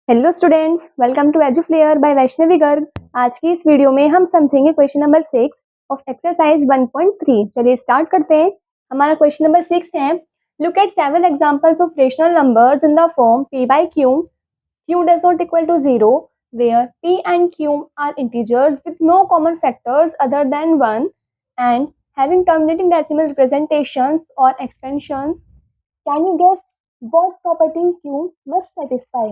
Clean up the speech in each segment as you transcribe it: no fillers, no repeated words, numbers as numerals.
Hello students, welcome to Eduflair by Vaishnavi Garg. आज की इस वीडियो में हम समझेंगे क्वेश्चन नंबर 6 ऑफ एक्सरसाइज 1.3। चलिए स्टार्ट करते हैं। हमारा क्वेश्चन नंबर 6 है, look at several examples of rational numbers in the form p by q does not equal to 0 where p and q are integers with no common factors other than 1 and having terminating decimal representations or expansions. Can you guess what property q must satisfy?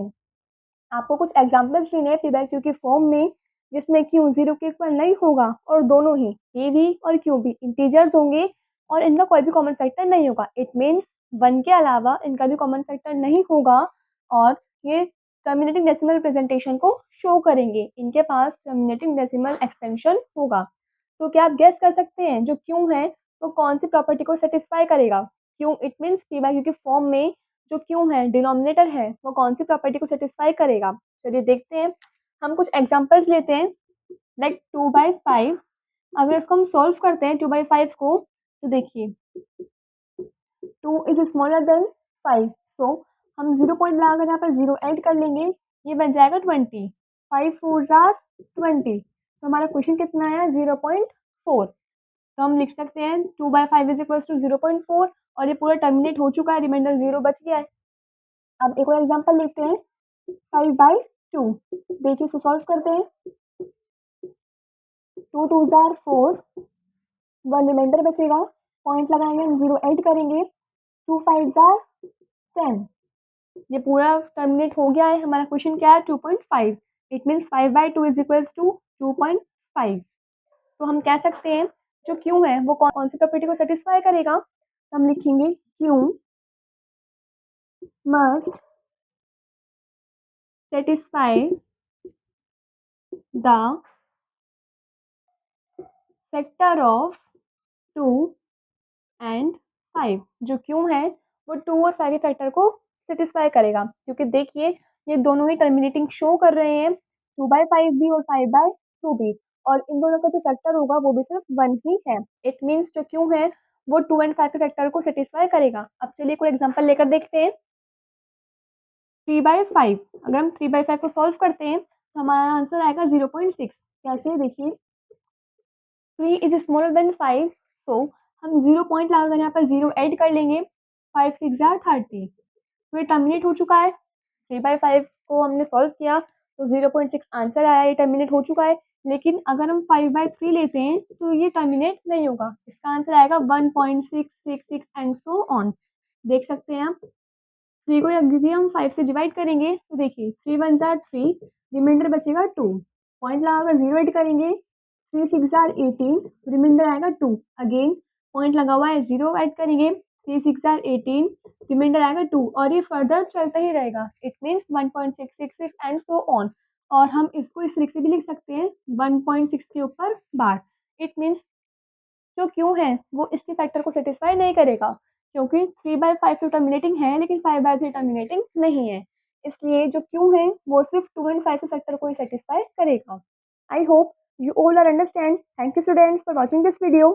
आपको कुछ examples देने हैं P by Q की form में, जिसमें Q zero के equal नहीं होगा और दोनों ही ए भी और क्यू भी इंटीजर्स होंगे और इनका कोई भी कॉमन फैक्टर नहीं होगा। इट मीन्स वन के अलावा इनका भी कॉमन फैक्टर नहीं होगा और ये टर्मिनेटिंग डेसिमल रिप्रेजेंटेशन को शो करेंगे। इनके पास टर्मिनेटिंग डेसिमल एक्सटेंशन होगा। तो क्या आप गेस कर सकते हैं जो क्यू है वो कौन सी प्रॉपर्टी को सेटिस्फाई करेगा? Q it means P by Q की फॉर्म में जो क्यू है डिनोमिनेटर है वो कौन सी प्रॉपर्टी को सेटिस्फाई करेगा? चलिए देखते हैं। हम कुछ एग्जांपल्स लेते हैं, लाइक 2/5। अगर इसको हम सॉल्व करते हैं 2/5 को, तो देखिए 2 इज स्मॉलर देन 5, सो हम 0 पॉइंट लगाकर यहाँ पर 0 ऐड कर लेंगे, ये बन जाएगा 20। 5 4 आर 20, तो हमारा क्वेश्चन कितना है 0.4। तो हम लिख सकते हैं 2/5 इज इक्वल टू 0.4 और ये पूरा टर्मिनेट हो चुका है, रिमाइंडर 0 बच गया है। अब एक और एग्जांपल लेते हैं 5/2। देखिए इसको सॉल्व करते हैं। 2 2 आर 4, 1 रिमाइंडर बचेगा, पॉइंट लगाएंगे, हम 0 ऐड करेंगे, 2 5 आर 10। ये पूरा टर्मिनेट हो गया है। हमारा क्वेश्चन क्या है 2.5। It means 5/2 is equals to 2.5। तो हम कह सकते हैं जो क्यू है वो कौन सी प्रॉपर्टी को सेटिस्फाई करेगा? तो हम लिखेंगे Q must satisfy the factor of 2 and 5। जो क्यू है वो 2 और 5 के फैक्टर को सेटिस्फाई करेगा, क्योंकि देखिए ये दोनों ही टर्मिनेटिंग शो कर रहे हैं, 2/5 भी और 5/2 भी, और इन दोनों का जो फैक्टर होगा वो भी सिर्फ 1 ही है। इट मीन्स जो क्यू है वो 2 एंड 5 के फैक्टर को सेटिस्फाई करेगा। अब चलिए कोई एग्जांपल लेकर देखते हैं। 3/5, अगर हम 3/5 को सॉल्व करते हैं तो हमारा आंसर आएगा 0.6। कैसे? देखिए 3 इज स्मॉलर देन 5, सो हम 0 पॉइंट लगाकर यहाँ पर 0 ऐड कर लेंगे, 5 6 आर 30, तो ये टर्मिनेट हो चुका है। 3/5 को हमने सॉल्व किया तो 0.6 आंसर आया, ये टर्मिनेट हो चुका है। लेकिन अगर हम 5/3 लेते हैं तो ये टर्मिनेट नहीं होगा, इसका आंसर आएगा 1.666 एंड सो ऑन। देख सकते हैं आप, 3 को यदि हम 5 से डिवाइड करेंगे तो देखिए 3 1 आर 3, रिमाइंडर बचेगा 2, पॉइंट लगाकर 0 ऐड करेंगे, 3 6 आर 18, रिमाइंडर आएगा 2, अगेन पॉइंट लगा हुआ है 0 ऐड करेंगे, 3 6 आर 18, रिमाइंडर आएगा 2, और ये फर्दर चलता ही रहेगा। It means 1.666 and so on. और हम इसको इस तरीके से भी लिख सकते हैं 1.6 के ऊपर बार। इट मीन्स जो क्यू है वो इसके फैक्टर को सेटिस्फाई नहीं करेगा, क्योंकि 3/5 तो टर्मिनेटिंग है लेकिन 5/3 टर्मिनेटिंग नहीं है, इसलिए जो क्यू है वो सिर्फ 2 एंड 5 के फैक्टर को ही सेटिस्फाई करेगा। I hope you all are understand. Thank you students for watching this video.